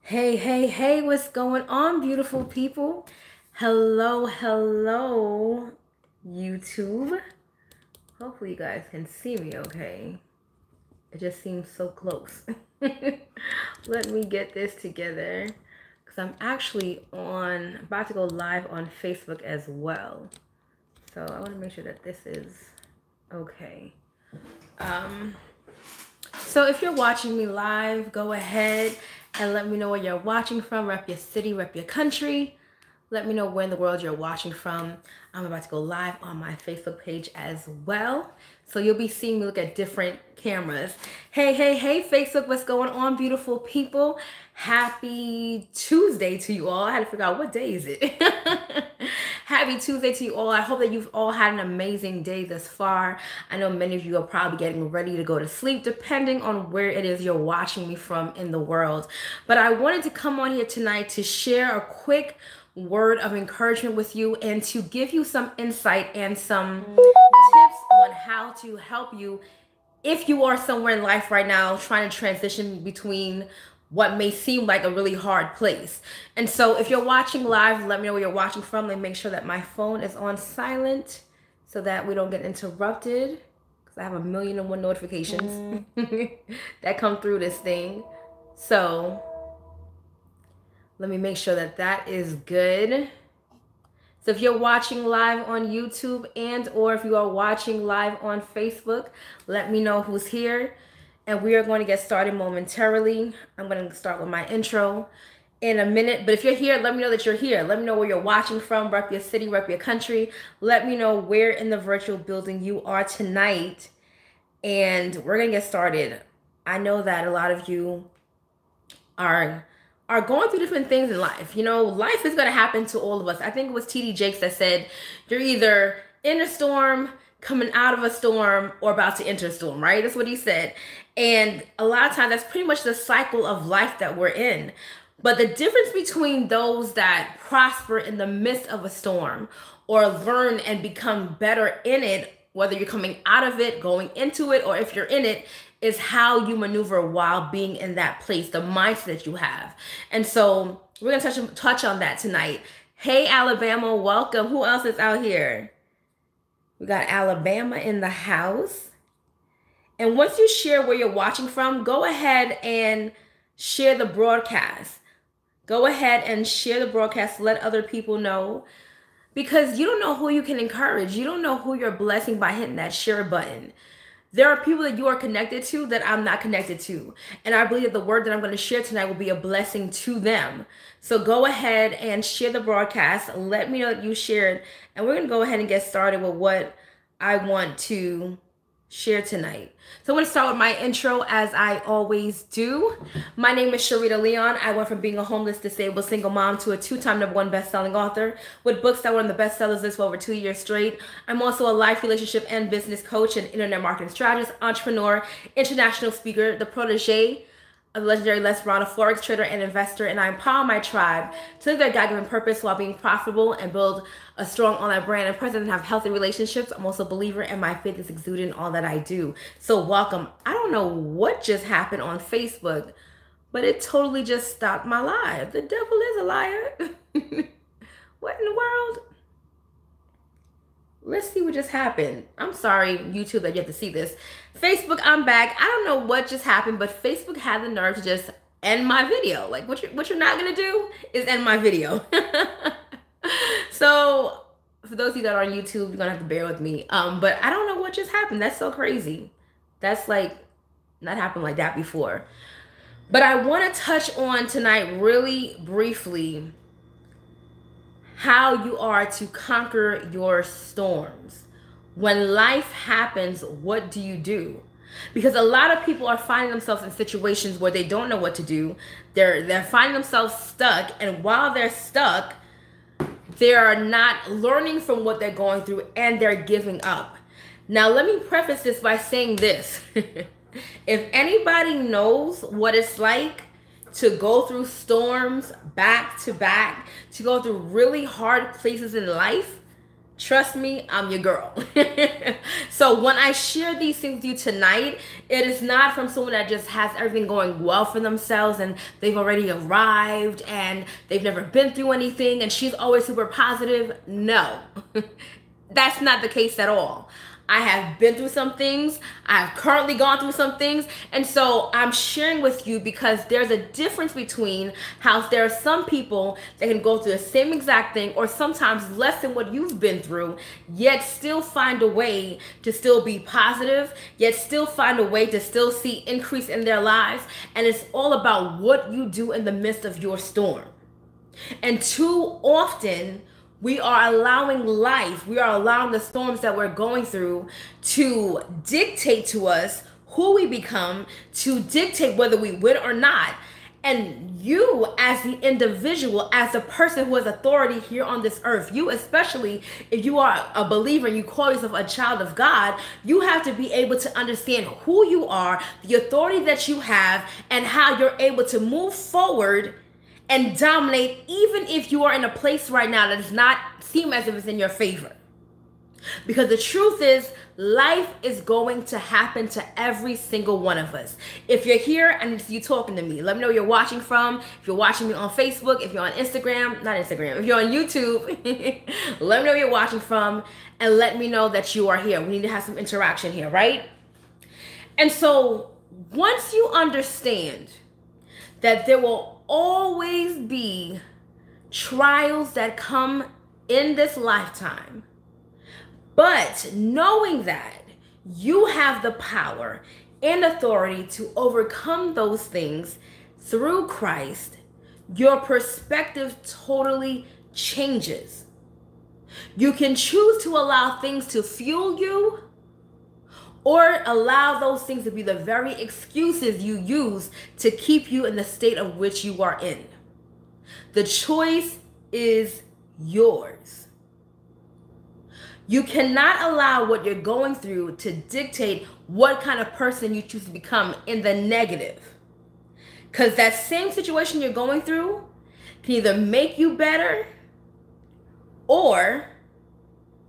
Hey, hey, hey, what's going on, beautiful people? Hello, hello, YouTube. Hopefully, you guys can see me okay. It just seems so close. Let me get this together because I'm actually about to go live on Facebook as well. So I want to make sure that this is okay. Um, So if you're watching me live, go ahead and let me know where you're watching from. Rep your city, rep your country. Let me know where in the world you're watching from. I'm about to go live on my Facebook page as well. So you'll be seeing me look at different cameras. Hey, hey, hey, Facebook, what's going on, beautiful people? Happy Tuesday to you all. I had to figure out what day is it. Happy Tuesday to you all. I hope that you've all had an amazing day thus far. I know many of you are probably getting ready to go to sleep, depending on where it is you're watching me from in the world. But I wanted to come on here tonight to share a quick word of encouragement with you and to give you some insight and some tips on how to help you if you are somewhere in life right now trying to transition between what may seem like a really hard place. And so if you're watching live, let me know where you're watching from. Let me make sure that my phone is on silent so that we don't get interrupted, because I have 1,000,001 notifications that come through this thing. So let me make sure that that is good. So if you're watching live on YouTube or if you are watching live on Facebook, let me know who's here. And we are going to get started momentarily. I'm going to start with my intro in a minute. But if you're here, let me know that you're here. Let me know where you're watching from. Rep your city, rep your country. Let me know where in the virtual building you are tonight. And we're going to get started. I know that a lot of you are going through different things in life. You know, life is going to happen to all of us. I think it was TD Jakes that said, you're either in a storm, coming out of a storm, or about to enter a storm, right? That's what he said. And a lot of times that's pretty much the cycle of life that we're in. But the difference between those that prosper in the midst of a storm or learn and become better in it, whether you're coming out of it, going into it, or if you're in it, is how you maneuver while being in that place, the mindset that you have. And so we're gonna touch on that tonight. Hey, Alabama, welcome. Who else is out here? We got Alabama in the house. And once you share where you're watching from, go ahead and share the broadcast. Go ahead and share the broadcast. Let other people know, because you don't know who you can encourage. You don't know who you're blessing by hitting that share button. There are people that you are connected to that I'm not connected to. And I believe that the word that I'm going to share tonight will be a blessing to them. So go ahead and share the broadcast. Let me know that you shared. And we're going to go ahead and get started with what I want to share tonight. So I'm going to start with my intro, as I always do. My name is Sharita Leon. I went from being a homeless, disabled, single mom to a 2-time #1 best-selling author with books that were on the bestsellers list for over 2 years straight. I'm also a life, relationship, and business coach and internet marketing strategist, entrepreneur, international speaker, the protege of the legendary Les Brown, a forex trader and investor, and I empower my tribe to live their God-given purpose while being profitable and build a strong online brand and presence and have healthy relationships. I'm also a believer, and my faith is exuded in all that I do. So welcome. I don't know what just happened on Facebook, but it totally just stopped my live. The devil is a liar. What in the world? Let's see what just happened. I'm sorry, YouTube, that you have to see this. Facebook, I'm back. I don't know what just happened, but Facebook had the nerve to just end my video. Like, what you're not gonna do is end my video. So for those of you that are on YouTube, you're gonna have to bear with me. But I don't know what just happened. That's so crazy. That's like not happened like that before. But I want to touch on tonight really briefly how you are to conquer your storms. When life happens, what do you do? Because a lot of people are finding themselves in situations where they don't know what to do. They're finding themselves stuck, and while they're stuck, they're not learning from what they're going through, and they're giving up. Now, let me preface this by saying this. If anybody knows what it's like to go through storms back to back, to go through really hard places in life, Trust me, I'm your girl. So when I share these things with you tonight, it is not from someone that just has everything going well for themselves and they've already arrived and they've never been through anything and she's always super positive. No, that's not the case at all. I have been through some things. I've currently gone through some things. And so I'm sharing with you because there's a difference between how there are some people that can go through the same exact thing or sometimes less than what you've been through, yet still find a way to still be positive, yet still find a way to still see increase in their lives. And it's all about what you do in the midst of your storm. And too often, we are allowing life, we are allowing the storms that we're going through to dictate to us who we become, to dictate whether we win or not. And you, as the individual, as the person who has authority here on this earth, you, especially if you are a believer and you call yourself a child of God, you have to be able to understand who you are, the authority that you have, and how you're able to move forward and dominate, even if you are in a place right now that does not seem as if it's in your favor. Because the truth is, life is going to happen to every single one of us. If you're here and you're talking to me, let me know where you're watching from. If you're watching me on Facebook, if you're on Instagram, not Instagram, if you're on YouTube, let me know where you're watching from and let me know that you are here. We need to have some interaction here, right? And so once you understand that there will always be trials that come in this lifetime, but knowing that you have the power and authority to overcome those things through Christ, your perspective totally changes. You can choose to allow things to fuel you or allow those things to be the very excuses you use to keep you in the state of which you are in. The choice is yours. You cannot allow what you're going through to dictate what kind of person you choose to become in the negative. Because that same situation you're going through can either make you better or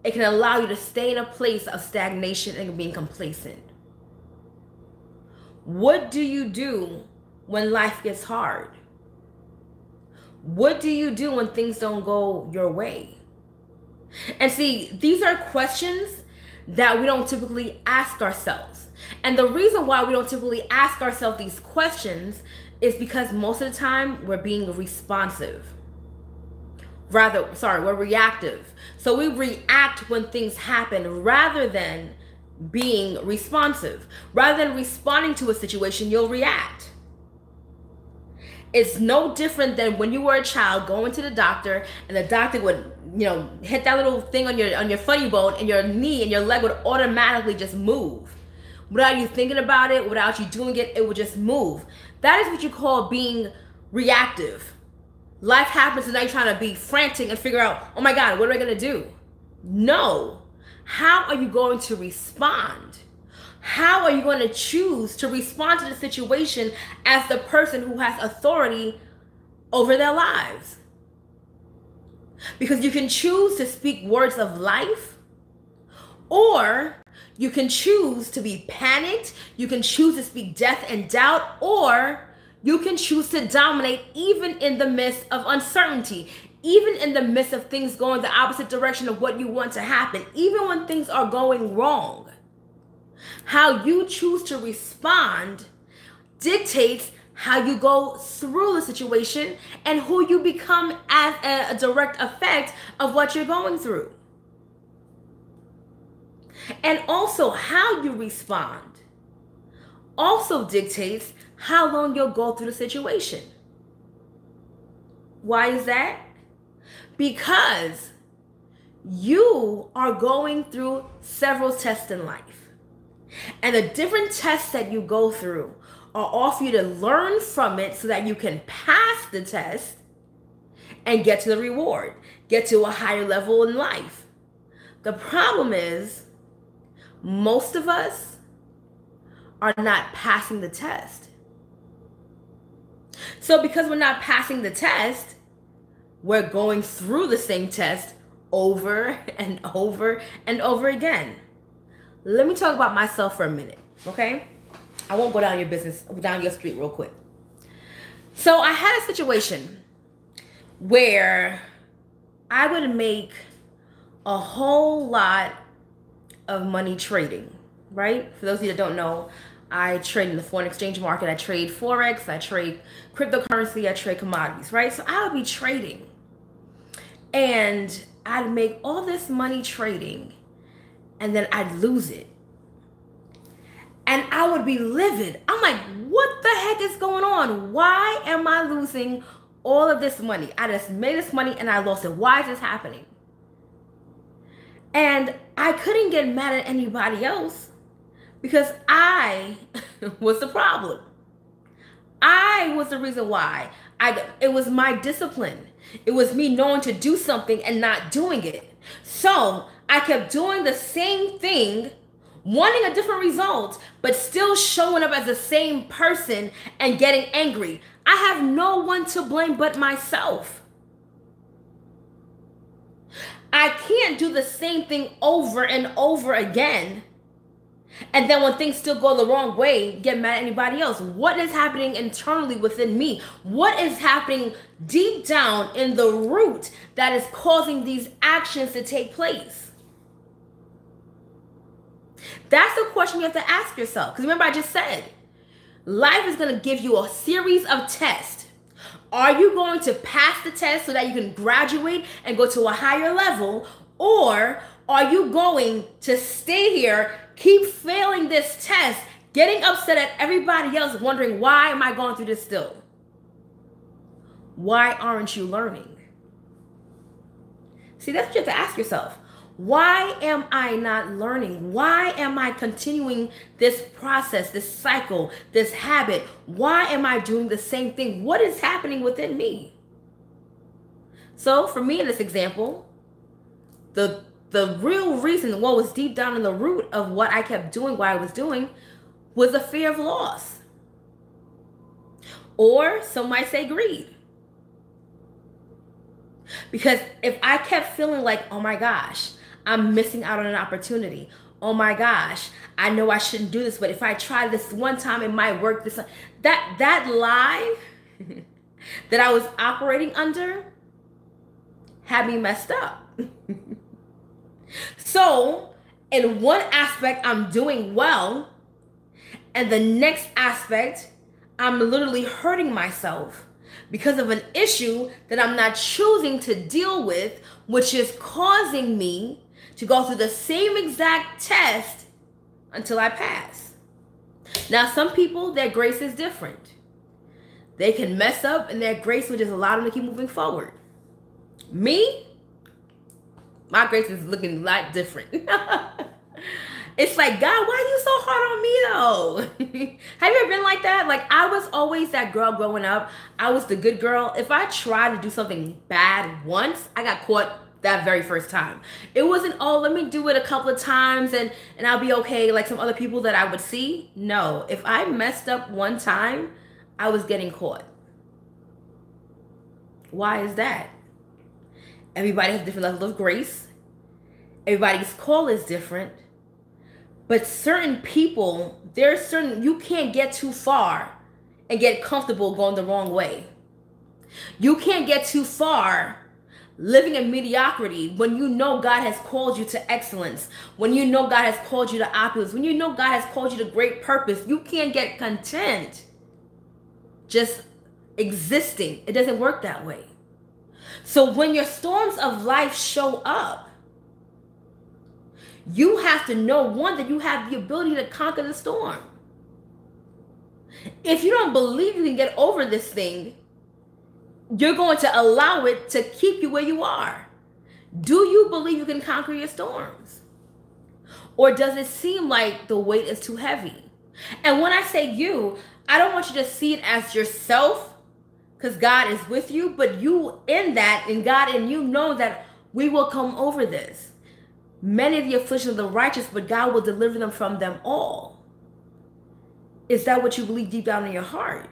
it can allow you to stay in a place of stagnation and being complacent. What do you do when life gets hard? What do you do when things don't go your way? And see, these are questions that we don't typically ask ourselves. And the reason why we don't typically ask ourselves these questions is because most of the time we're being responsive. We're reactive. So we react when things happen rather than being responsive. Rather than responding to a situation, you'll react. It's no different than when you were a child going to the doctor and the doctor would, hit that little thing on your funny bone and your knee and your leg would automatically just move. Without you thinking about it, without you doing it, it would just move. That is what you call being reactive. Life happens and now you're trying to be frantic and figure out, oh my God, what am I going to do? No. How are you going to respond? How are you going to choose to respond to the situation as the person who has authority over their lives? Because you can choose to speak words of life, or you can choose to be panicked. You can choose to speak death and doubt, or you can choose to dominate even in the midst of uncertainty, even in the midst of things going the opposite direction of what you want to happen, even when things are going wrong. How you choose to respond dictates how you go through the situation and who you become as a direct effect of what you're going through. And also how you respond also dictates how long you'll go through the situation. Why is that? Because you are going through several tests in life. And the different tests that you go through are all for you to learn from it so that you can pass the test and get to the reward, get to a higher level in life. The problem is, most of us are not passing the test. So because we're not passing the test, we're going through the same test over and over and over again. Let me talk about myself for a minute, okay? I won't go down your street real quick. So I had a situation where I would make a whole lot of money trading, right? For those of you that don't know, I trade in the foreign exchange market. I trade Forex, I trade cryptocurrency, I trade commodities, right? So I would be trading and I'd make all this money trading and then I'd lose it. And I would be livid. I'm like, what the heck is going on? Why am I losing all of this money? I just made this money and I lost it. Why is this happening? And I couldn't get mad at anybody else because I was the problem. I was the reason why. It was my discipline. It was me knowing to do something and not doing it. So I kept doing the same thing, wanting a different result, but still showing up as the same person and getting angry. I have no one to blame but myself. I can't do the same thing over and over again. And then when things still go the wrong way, get mad at anybody else. What is happening internally within me? What is happening deep down in the root that is causing these actions to take place? That's the question you have to ask yourself. Because remember, I just said, life is going to give you a series of tests. Are you going to pass the test so that you can graduate and go to a higher level? Or are you going to stay here, keep failing this test, getting upset at everybody else, wondering, why am I going through this still? Why aren't you learning? See, that's what you have to ask yourself. Why am I not learning? Why am I continuing this process, this cycle, this habit? Why am I doing the same thing? What is happening within me? So for me in this example, the real reason, what was deep down in the root of what I kept doing, what I was doing, was a fear of loss. Or some might say greed. Because if I kept feeling like, oh my gosh, I'm missing out on an opportunity. Oh my gosh, I know I shouldn't do this, but if I try this one time, it might work. That lie that I was operating under had me messed up. So in one aspect, I'm doing well. And the next aspect, I'm literally hurting myself because of an issue that I'm not choosing to deal with, which is causing me to go through the same exact test until I pass. Now, some people, their grace is different. They can mess up and their grace will just allow them to keep moving forward. Me, my grace is looking a lot different. It's like, God, why are you so hard on me though? Have you ever been like that? Like, I was always that girl growing up. I was the good girl. If I tried to do something bad once, I got caught that very first time. It wasn't, oh, let me do it a couple of times and I'll be okay, like some other people that I would see. No, if I messed up one time, I was getting caught. Why is that? Everybody has different levels of grace. Everybody's call is different. But certain people, you can't get too far and get comfortable going the wrong way. You can't get too far living in mediocrity when you know God has called you to excellence, when you know God has called you to opulence, when you know God has called you to great purpose. You can't get content just existing. It doesn't work that way. So when your storms of life show up, you have to know, one, that you have the ability to conquer the storm. If you don't believe you can get over this thing, you're going to allow it to keep you where you are. Do you believe you can conquer your storms? Or does it seem like the weight is too heavy? And when I say you, I don't want you to see it as yourself, because God is with you, but you in that, and God in you know that we will come over this. Many of the afflictions of the righteous, but God will deliver them from them all. Is that what you believe deep down in your heart?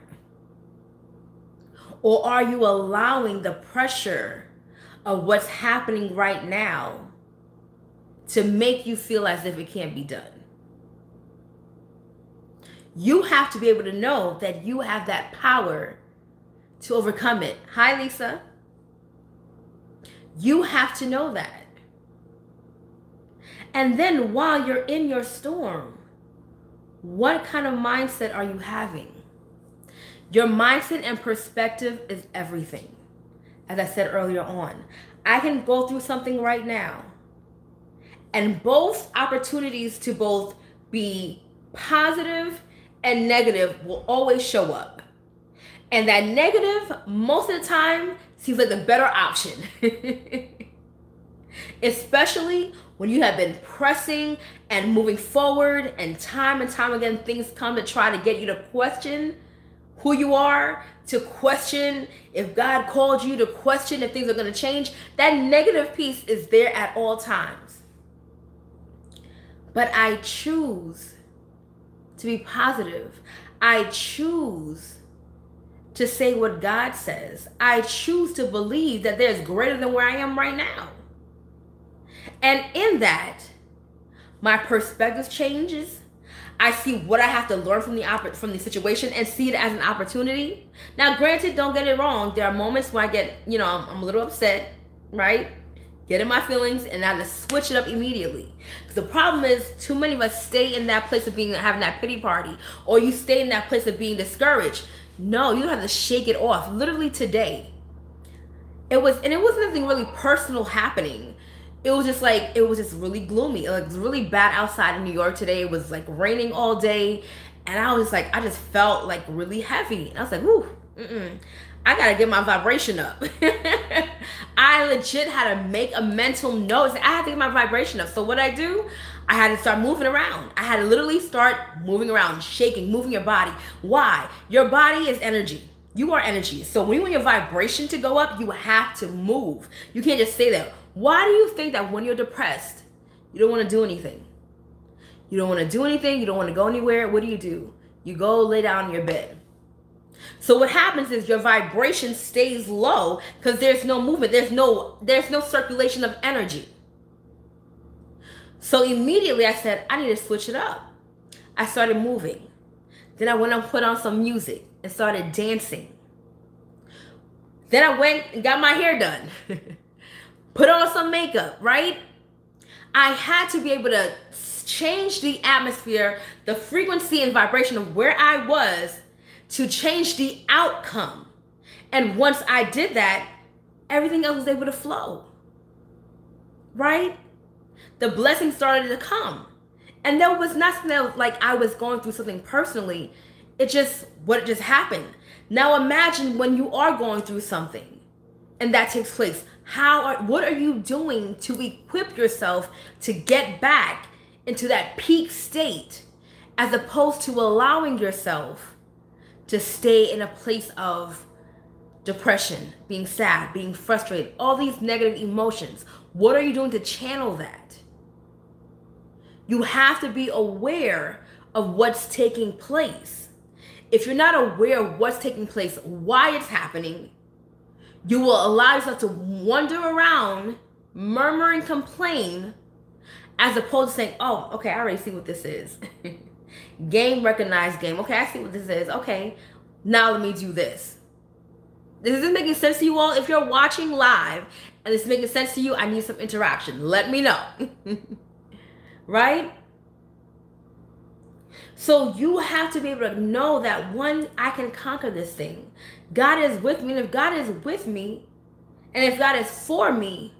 Or are you allowing the pressure of what's happening right now to make you feel as if it can't be done. You have to be able to know that you have that power to overcome it. Hi, Lisa. You have to know that. And then while you're in your storm, what kind of mindset are you having? Your mindset and perspective is everything. As I said earlier on, I can go through something right now, and both opportunities to both be positive and negative will always show up. And that negative, most of the time, seems like the better option. Especially when you have been pressing and moving forward, and time again, things come to try to get you to question who you are, to question if God called you, to question if things are going to change. That negative piece is there at all times. But I choose to be positive. I choose to say what God says. I choose to believe that there's greater than where I am right now. And in that, my perspective changes. I see what I have to learn from the situation and see it as an opportunity. Now, granted, don't get it wrong. There are moments where I get, I'm a little upset, right? Get in my feelings, and I just switch it up immediately. Because the problem is, too many of us stay in that place of having that pity party, or you stay in that place of being discouraged. No, you have to shake it off. Literally today, it wasn't anything really personal happening. It was just really gloomy. It was really bad outside in New York today. It was like raining all day, and I was like, I just felt like really heavy. And I was like, whoo, I gotta get my vibration up. I legit had to make a mental note. I had to get my vibration up. So what I do, I had to start moving around. I had to literally start moving around, shaking, moving your body. Why? Your body is energy. You are energy. So when you want your vibration to go up, you have to move. You can't just stay there. Why do you think that when you're depressed, you don't want to do anything? You don't want to do anything. You don't want to go anywhere. What do? You go lay down in your bed. So what happens is your vibration stays low because there's no movement. There's no circulation of energy. So immediately I said, I need to switch it up. I started moving. Then I went and put on some music and started dancing. Then I went and got my hair done. Put on some makeup, right? I had to be able to change the atmosphere, the frequency and vibration of where I was to change the outcome. And once I did that, everything else was able to flow, right? The blessings started to come. And there was nothing that like I was going through something personally. It just happened. Now imagine when you are going through something and that takes place. What are you doing to equip yourself to get back into that peak state, as opposed to allowing yourself to stay in a place of depression, being sad, being frustrated, all these negative emotions? What are you doing to channel that? You have to be aware of what's taking place. If you're not aware of what's taking place, why it's happening, you will allow yourself to wander around, murmur and complain, as opposed to saying, oh, okay, I already see what this is. Game, recognize game. Okay, I see what this is. Okay, now let me do this. Is this making sense to you all? If you're watching live and it's making sense to you, I need some interaction. Let me know. Right? So you have to be able to know that, one, I can conquer this thing. God is with me. And if God is with me, and if God is for me,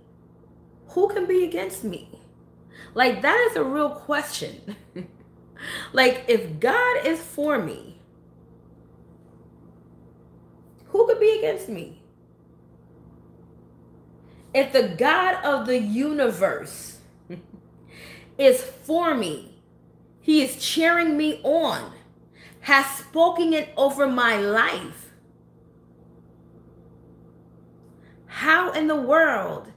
who can be against me? Like, that is a real question. Like, if God is for me, who could be against me? If the God of the universe is for me, He is cheering me on, has spoken it over my life, how in the world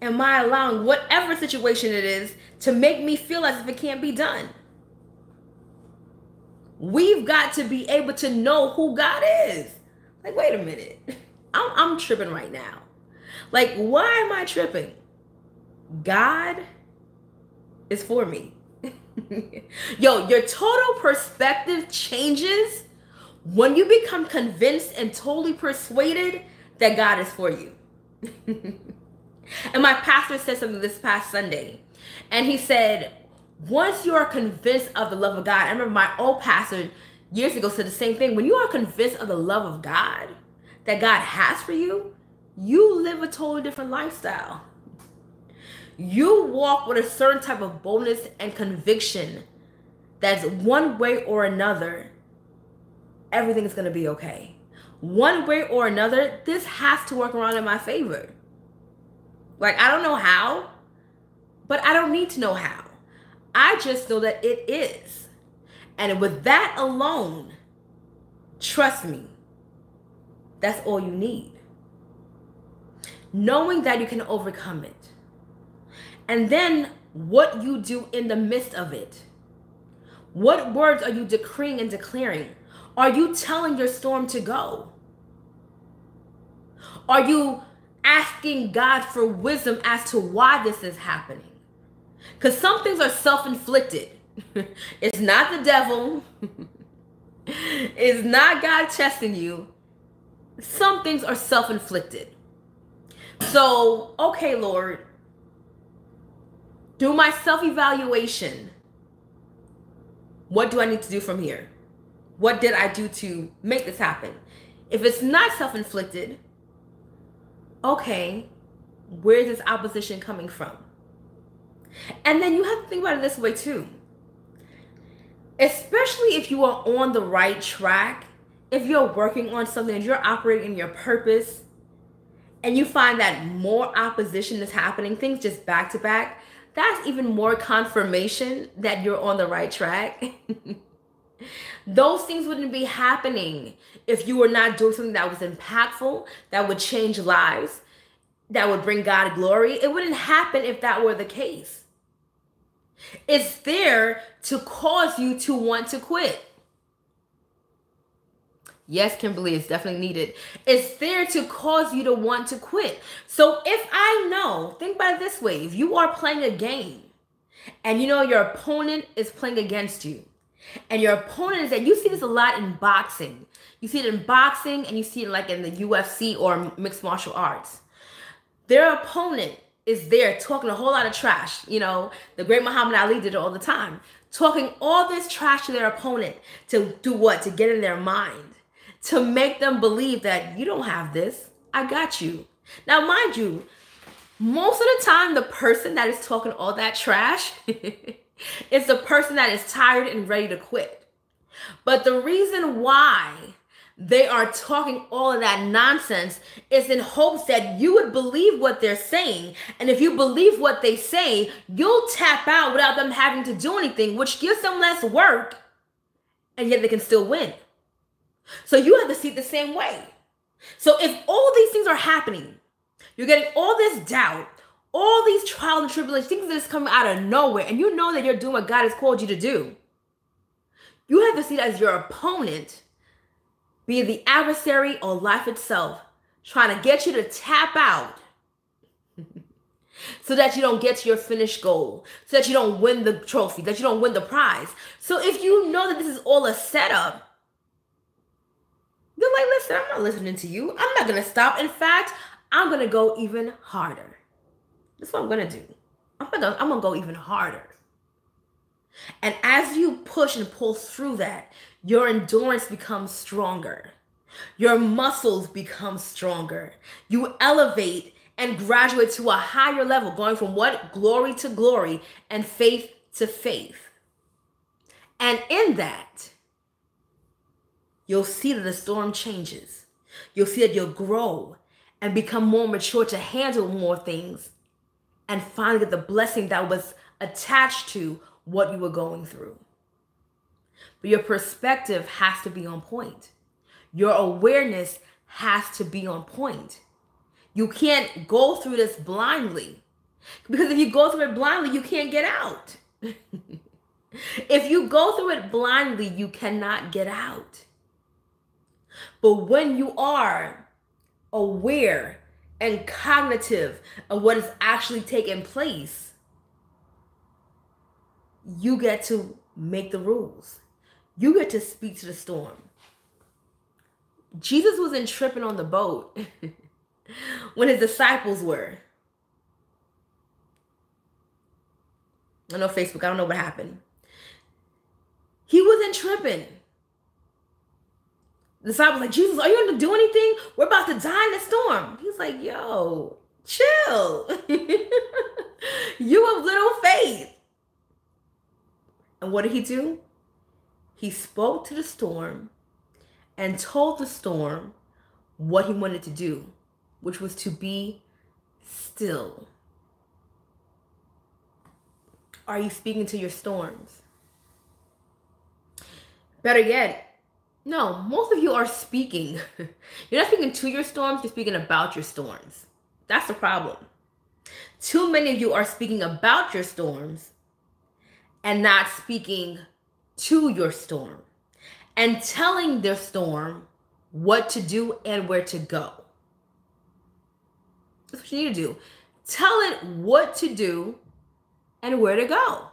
am I allowing whatever situation it is to make me feel as if it can't be done? We've got to be able to know who God is. Like, wait a minute. I'm tripping right now. Like, why am I tripping? God is for me. Yo, your total perspective changes when you become convinced and totally persuaded that God is for you. And my pastor said something this past Sunday. And he said, once you are convinced of the love of God, I remember my old pastor years ago said the same thing. When you are convinced of the love of God that God has for you, you live a totally different lifestyle. You walk with a certain type of boldness and conviction that's one way or another, everything is going to be okay. One way or another, this has to work around in my favor. Like, I don't know how, but I don't need to know how. I just know that it is. And with that alone, trust me, that's all you need. Knowing that you can overcome it. And then what you do in the midst of it. What words are you decreeing and declaring? Are you telling your storm to go? Are you asking God for wisdom as to why this is happening? Because some things are self-inflicted. It's not the devil. It's not God testing you. Some things are self-inflicted. So, okay, Lord, do my self-evaluation. What do I need to do from here? What did I do to make this happen? If it's not self-inflicted, okay, where's this opposition coming from? And then you have to think about it this way too. Especially if you are on the right track, if you're working on something and you're operating in your purpose, and you find that more opposition is happening, things just back to back, that's even more confirmation that you're on the right track. Those things wouldn't be happening if you were not doing something that was impactful, that would change lives, that would bring God glory. It wouldn't happen if that were the case. It's there to cause you to want to quit. Yes, Kimberly, it's definitely needed. It's there to cause you to want to quit. So if I know, think about it this way. If you are playing a game and you know your opponent is playing against you, and your opponent is that, you see this a lot in boxing. You see it in boxing and you see it like in the UFC or mixed martial arts. Their opponent is there talking a whole lot of trash. You know, the great Muhammad Ali did it all the time. Talking all this trash to their opponent to do what? To get in their mind. To make them believe that you don't have this. I got you. Now, mind you, most of the time, the person that is talking all that trash is the person that is tired and ready to quit. But the reason why they are talking all of that nonsense is in hopes that you would believe what they're saying. And if you believe what they say, you'll tap out without them having to do anything, which gives them less work, and yet they can still win. So you have to see it the same way. So if all these things are happening, you're getting all this doubt, all these trials and tribulations, things that is coming out of nowhere, and you know that you're doing what God has called you to do, you have to see it as your opponent, be it the adversary or life itself, trying to get you to tap out so that you don't get to your finished goal, so that you don't win the trophy, that you don't win the prize. So if you know that this is all a setup, you're like, listen, I'm not listening to you. I'm not going to stop. In fact, I'm going to go even harder. That's what I'm going to do. I'm going to go even harder. And as you push and pull through that, your endurance becomes stronger. Your muscles become stronger. You elevate and graduate to a higher level, going from what? Glory to glory and faith to faith. And in that, you'll see that the storm changes. You'll see that you'll grow and become more mature to handle more things and finally get the blessing that was attached to what you were going through. But your perspective has to be on point. Your awareness has to be on point. You can't go through this blindly, because if you go through it blindly, you can't get out. If you go through it blindly, you cannot get out. But when you are aware and cognitive of what is actually taking place, you get to make the rules. You get to speak to the storm. Jesus wasn't tripping on the boat when his disciples were. I know Facebook, I don't know what happened. He wasn't tripping. The disciples like, Jesus, are you going to do anything? We're about to die in the storm. He's like, yo, chill. You have little faith. And what did he do? He spoke to the storm and told the storm what he wanted to do, which was to be still. Are you speaking to your storms? Better yet, no, most of you are speaking. You're not speaking to your storms, you're speaking about your storms. That's the problem. Too many of you are speaking about your storms and not speaking to your storm and telling their storm what to do and where to go. That's what you need to do. Tell it what to do and where to go.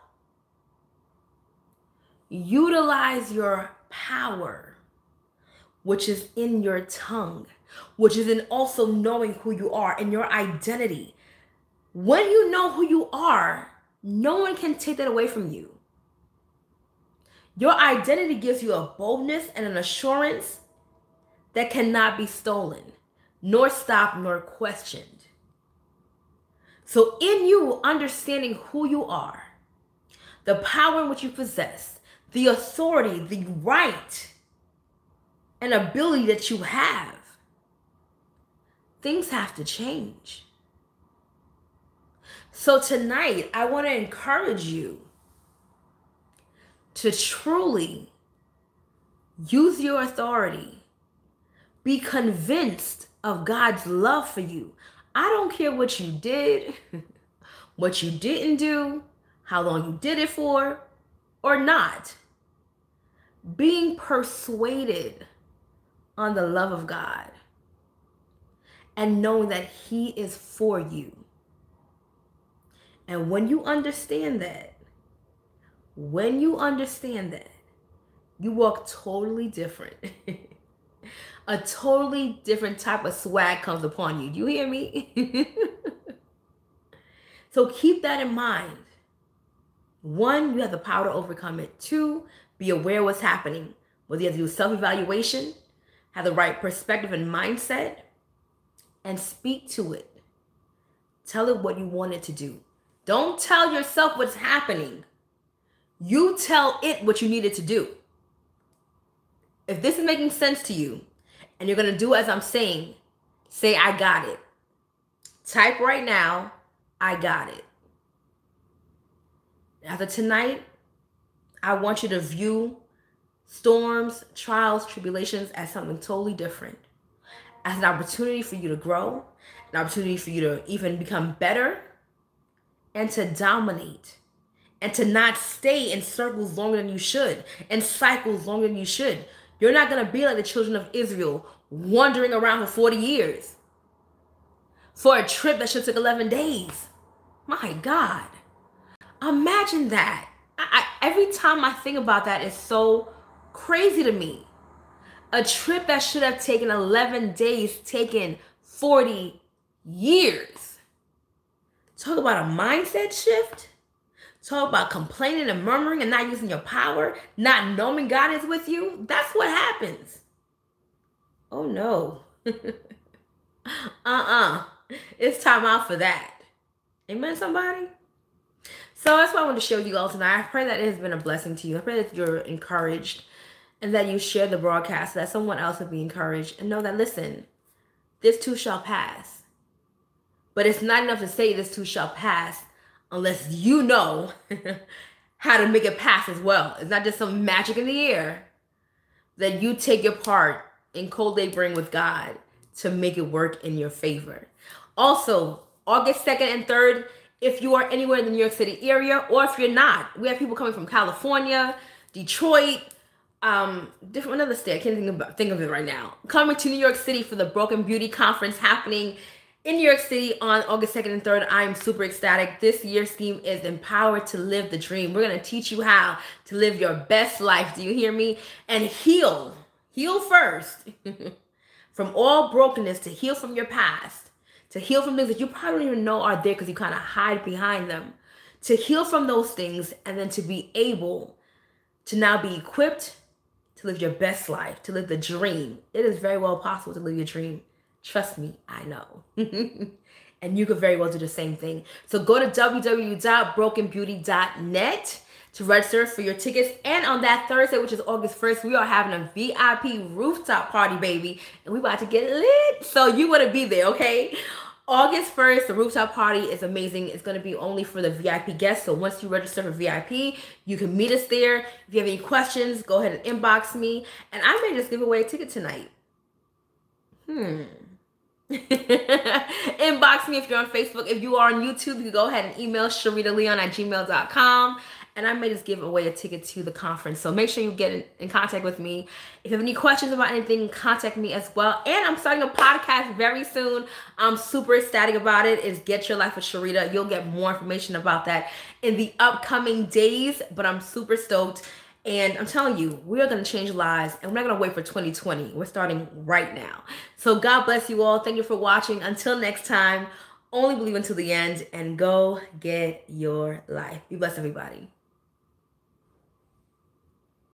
Utilize your power, which is in your tongue, which is in also knowing who you are and your identity. When you know who you are, no one can take that away from you. Your identity gives you a boldness and an assurance that cannot be stolen, nor stopped, nor questioned. So in you understanding who you are, the power in which you possess, the authority, the right, and ability that you have, things have to change. So tonight, I want to encourage you to truly use your authority. Be convinced of God's love for you. I don't care what you did, what you didn't do, how long you did it for, or not. Being persuaded on the love of God and knowing that He is for you. And when you understand that, you walk totally different. A totally different type of swag comes upon you. Do you hear me? So keep that in mind. 1, you have the power to overcome it. 2, be aware of what's happening. Whether you have to do self-evaluation, have the right perspective and mindset, and speak to it. Tell it what you want it to do. Don't tell yourself what's happening. You tell it what you need it to do. If this is making sense to you, and you're going to do as I'm saying, say, I got it. Type right now, I got it. After tonight, I want you to view storms, trials, tribulations as something totally different. As an opportunity for you to grow, an opportunity for you to even become better, and to dominate, and to not stay in circles longer than you should, and cycles longer than you should. You're not going to be like the children of Israel, wandering around for 40 years for a trip that should take 11 days. My God. Imagine that. Every time I think about that, it's so crazy to me. A trip that should have taken 11 days, taken 40 years. Talk about a mindset shift. Talk about complaining and murmuring and not using your power, not knowing God is with you. That's what happens. Oh no. It's time out for that. Amen, somebody? So that's what I wanted to share with you all tonight. I pray that it has been a blessing to you. I pray that you're encouraged and that you share the broadcast so that someone else will be encouraged and know that, listen, this too shall pass. But it's not enough to say this too shall pass unless you know how to make it pass as well. It's not just some magic in the air. That you take your part in cold laboring with God to make it work in your favor. Also, August 2nd and 3rd, if you are anywhere in the New York City area, or if you're not, we have people coming from California, Detroit, different another state. I can't think of it right now. Coming to New York City for the Broken Beauty Conference happening in New York City on August 2nd and 3rd. I'm super ecstatic. This year's theme is Empowered to Live the Dream. We're going to teach you how to live your best life. Do you hear me? And heal. Heal first from all brokenness, to heal from your past, to heal from things that you probably don't even know are there because you kind of hide behind them, to heal from those things, and then to be able to now be equipped to live your best life, to live the dream. It is very well possible to live your dream. Trust me, I know. And you could very well do the same thing. So go to www.brokenbeauty.net to register for your tickets. And on that Thursday, which is August 1st, we are having a VIP rooftop party, baby. And we about to get lit. So you want to be there, okay? August 1st, the rooftop party is amazing. It's going to be only for the VIP guests. So once you register for VIP, you can meet us there. If you have any questions, go ahead and inbox me. And I may just give away a ticket tonight. Inbox me if you're on Facebook. If you are on YouTube, you can go ahead and email SharitaLeon@gmail.com. And I may just give away a ticket to the conference. So make sure you get in contact with me. If you have any questions about anything, contact me as well. And I'm starting a podcast very soon. I'm super ecstatic about it. It's Get Your Life with Sharita. You'll get more information about that in the upcoming days. But I'm super stoked. And I'm telling you, we are going to change lives. And we're not going to wait for 2020. We're starting right now. So God bless you all. Thank you for watching. Until next time, only believe until the end and go get your life. Be blessed, everybody.